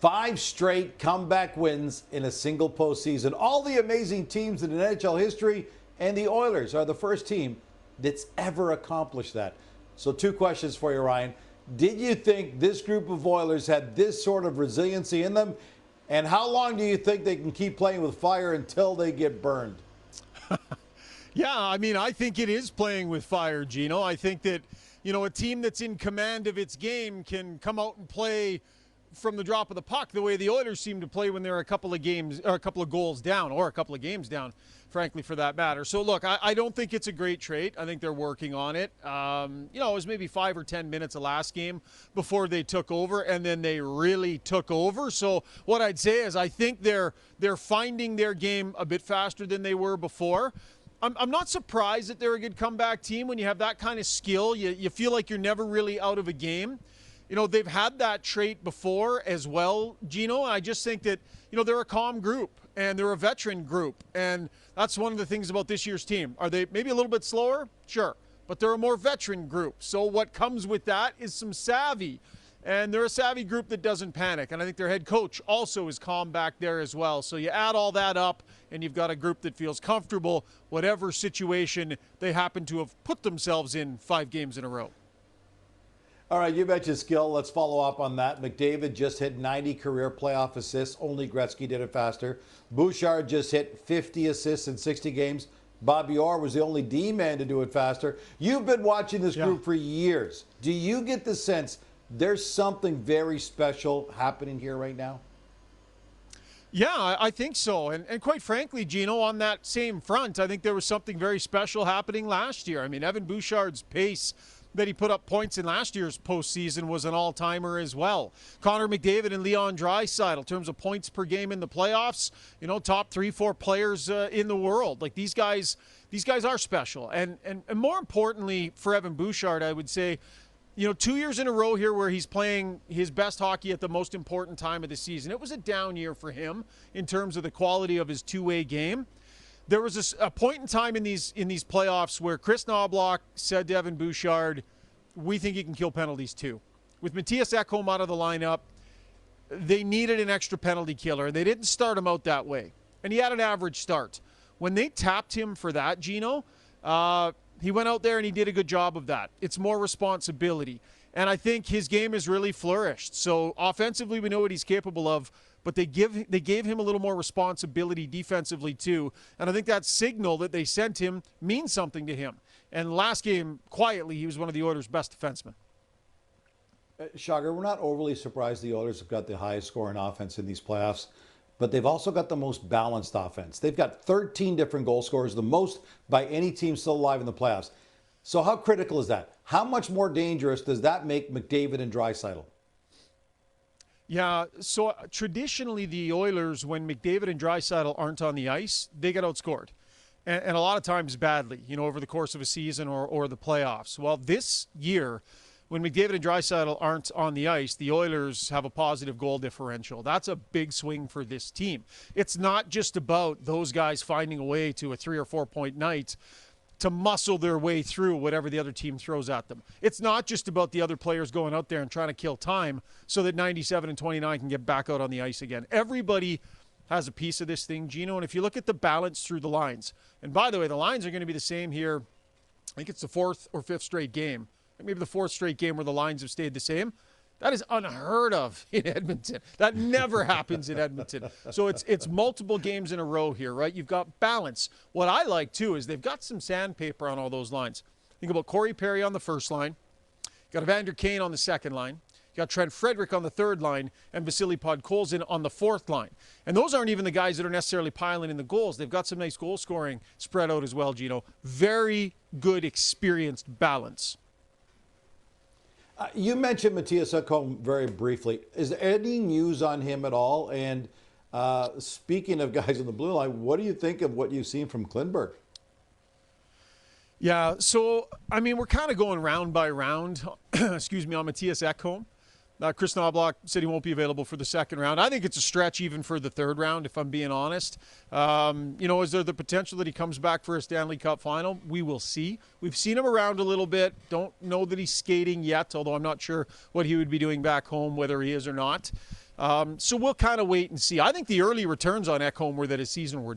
5 straight comeback wins in a single postseason. All the amazing teams in NHL history, and the Oilers are the first team that's ever accomplished that. So 2 questions for you, Ryan. Did you think this group of Oilers had this sort of resiliency in them? And how long do you think they can keep playing with fire until they get burned? Yeah, I mean, I think it is playing with fire, Gino. I think that, a team that's in command of its game can come out and play from the drop of the puck the way the Oilers seem to play when they're a couple of games or a couple of goals down or a couple of games down, frankly, for that matter. So, look, I don't think it's a great trait. I think they're working on it. It was maybe 5 or 10 minutes of last game before they took over, and then they really took over. So what I'd say is I think they're finding their game a bit faster than they were before. I'm not surprised that they're a good comeback team when you have that kind of skill. You feel like you're never really out of a game. They've had that trait before as well, Gino. I just think that, they're a calm group and they're a veteran group. And that's one of the things about this year's team. Are they maybe a little bit slower? Sure. But they're a more veteran group. So what comes with that is some savvy. And they're a savvy group that doesn't panic. And I think their head coach also is calm back there as well. So you add all that up and you've got a group that feels comfortable, whatever situation they happen to have put themselves in 5 games in a row. All right, you mentioned skill. Let's follow up on that. McDavid just hit 90 career playoff assists. Only Gretzky did it faster. Bouchard just hit 50 assists in 60 games. Bobby Orr was the only D-man to do it faster. You've been watching this group for years. Do you get the sense there's something very special happening here right now? Yeah, I think so. And quite frankly, Gino, on that same front, I think there was something very special happening last year. I mean, Evan Bouchard's pace that he put up points in last year's postseason was an all-timer as well. Connor McDavid and Leon Draisaitl, in terms of points per game in the playoffs, top 3-4 players in the world. Like these guys are special. And more importantly for Evan Bouchard, I would say, 2 years in a row here where he's playing his best hockey at the most important time of the season. It was a down year for him in terms of the quality of his two-way game. There was a point in time in these playoffs where Chris Knoblauch said to Evan Bouchard, we think he can kill penalties too. With Matias Ekholm out of the lineup, they needed an extra penalty killer, and they didn't start him out that way. And he had an average start. When they tapped him for that, Gino, he went out there and he did a good job of that. It's more responsibility. And I think his game has really flourished. So offensively, we know what he's capable of, but they gave him a little more responsibility defensively too. And I think that signal that they sent him means something to him. And last game, quietly, he was one of the Oilers' best defensemen. Shogger, we're not overly surprised the Oilers have got the highest scoring offense in these playoffs, but they've also got the most balanced offense. They've got 13 different goal scorers, the most by any team still alive in the playoffs. So how critical is that? How much more dangerous does that make McDavid and Draisaitl? Yeah, so traditionally the Oilers, when McDavid and Draisaitl aren't on the ice, they get outscored. And a lot of times badly, over the course of a season or the playoffs. Well, this year, when McDavid and Draisaitl aren't on the ice, the Oilers have a positive goal differential. That's a big swing for this team. It's not just about those guys finding a way to a 3 or 4 point night to muscle their way through whatever the other team throws at them. It's not just about the other players going out there and trying to kill time so that 97 and 29 can get back out on the ice again. Everybody has a piece of this thing, Gino, and if you look at the balance through the lines, and by the way, the lines are going to be the same here. I think it's the 4th or 5th straight game. Maybe the 4th straight game where the lines have stayed the same. That is unheard of in Edmonton. That never happens in Edmonton. So it's multiple games in a row here, right? You've got balance. What I like, too, is they've got some sandpaper on all those lines. Think about Corey Perry on the first line. You got Evander Kane on the second line. You got Trent Frederick on the third line and Vasily Podkolzin on the fourth line. And those aren't even the guys that are necessarily piling in the goals. They've got some nice goal scoring spread out as well, Gino. Very good, experienced balance. You mentioned Matias Nyquist very briefly. Is there any news on him at all? And speaking of guys on the blue line, what do you think of what you've seen from Klingberg? Yeah, so, I mean, we're kind of going round by round, excuse me, on Matias Ekholm. Chris Knoblauch said he won't be available for the second round. I think it's a stretch even for the third round, if I'm being honest. Is there the potential that he comes back for a Stanley Cup final? We will see. We've seen him around a little bit. Don't know that he's skating yet, although I'm not sure what he would be doing back home, whether he is or not. So we'll kind of wait and see. I think the early returns on Ekholm were that his season was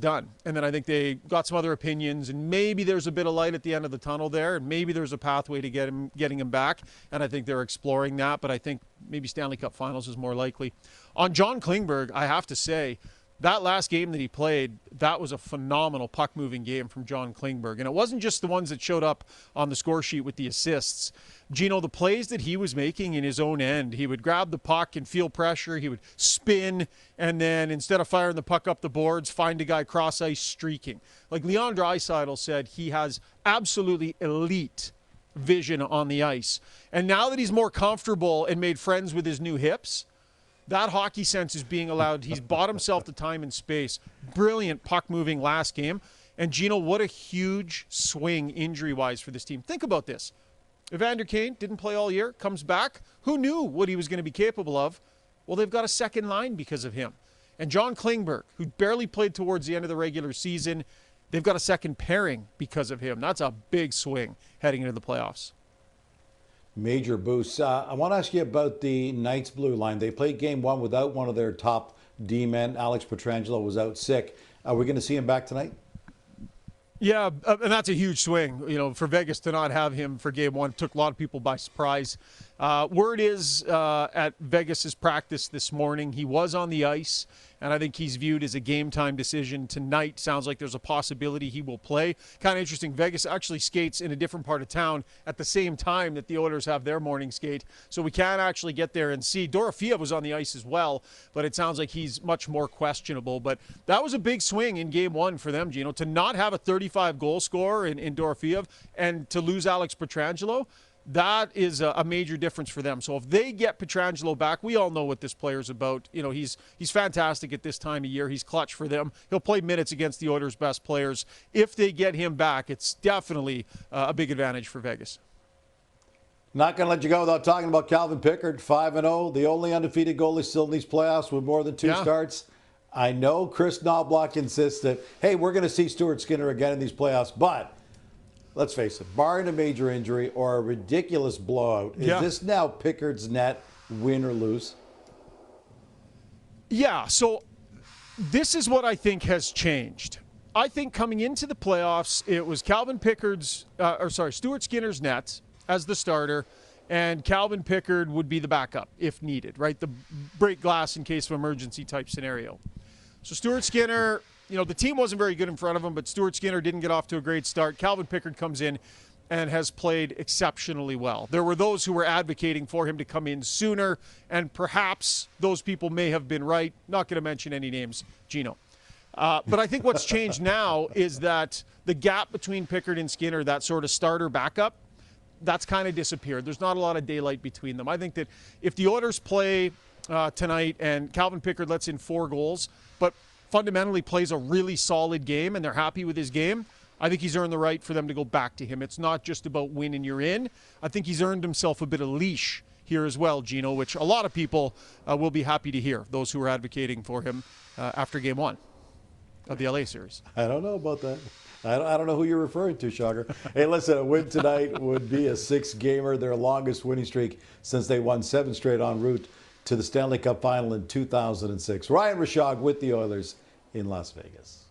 done. And then I think they got some other opinions, and maybe there's a bit of light at the end of the tunnel there, and maybe there's a pathway to getting him back. And I think they're exploring that, but I think maybe Stanley Cup Finals is more likely. On John Klingberg, I have to say, that last game that he played, that was a phenomenal puck-moving game from John Klingberg. And it wasn't just the ones that showed up on the score sheet with the assists. Gino, the plays that he was making in his own end, he would grab the puck and feel pressure, he would spin, and then instead of firing the puck up the boards, find a guy cross-ice streaking. Like Leon Draisaitl said, he has absolutely elite vision on the ice. And now that he's more comfortable and made friends with his new hips, that hockey sense is being allowed. He's bought himself the time and space. Brilliant puck moving last game. And Gino, what a huge swing injury-wise for this team. Think about this. Evander Kane didn't play all year, comes back. Who knew what he was going to be capable of? Well, they've got a second line because of him. And John Klingberg, who barely played towards the end of the regular season, they've got a second pairing because of him. That's a big swing heading into the playoffs. Major boosts. I want to ask you about the Knights blue line. They played game one without one of their top D-men. Alex Petrangelo was out sick. Are we going to see him back tonight? Yeah, and that's a huge swing. You know, for Vegas to not have him for game one took a lot of people by surprise. Word is at Vegas's practice this morning, he was on the ice, and I think he's viewed as a game-time decision tonight. Sounds like there's a possibility he will play. Kind of interesting. Vegas actually skates in a different part of town at the same time that the Oilers have their morning skate, so we can't actually get there and see. Dorofeev was on the ice as well, but it sounds like he's much more questionable. But that was a big swing in game one for them, Gino, to not have a 35-goal scorer in Dorofeev and to lose Alex Petrangelo. That is a major difference for them. So if they get Petrangelo back, we all know what this player's about. You know, he's fantastic at this time of year. He's clutch for them. He'll play minutes against the Oilers' best players. If they get him back, it's definitely a big advantage for Vegas. Not going to let you go without talking about Calvin Pickard, 5-0, the only undefeated goalie still in these playoffs with more than two starts. I know Chris Knobloch insists that, hey, we're going to see Stuart Skinner again in these playoffs, but let's face it, barring a major injury or a ridiculous blowout, is this now Pickard's net, win or lose? Yeah, so this is what I think has changed. I think coming into the playoffs, it was Stuart Skinner's net as the starter, and Calvin Pickard would be the backup if needed, right? The break glass in case of emergency type scenario. So Stuart Skinner, you know, the team wasn't very good in front of him, but Stuart Skinner didn't get off to a great start. Calvin Pickard comes in and has played exceptionally well. There were those who were advocating for him to come in sooner, and perhaps those people may have been right. Not going to mention any names, Gino. But I think what's changed now is that the gap between Pickard and Skinner, that sort of starter backup, that's kind of disappeared. There's not a lot of daylight between them. I think that if the Oilers play tonight and Calvin Pickard lets in 4 goals, but fundamentally plays a really solid game and they're happy with his game, I think he's earned the right for them to go back to him. It's not just about win and you're in. I think he's earned himself a bit of leash here as well, Gino, which a lot of people will be happy to hear, those who are advocating for him after game 1 of the LA series. I don't know about that. I don't know who you're referring to, Shogger. Hey, listen, a win tonight would be a 6-gamer, their longest winning streak since they won 7 straight en route to the Stanley Cup Final in 2006. Ryan Rishaug with the Oilers in Las Vegas.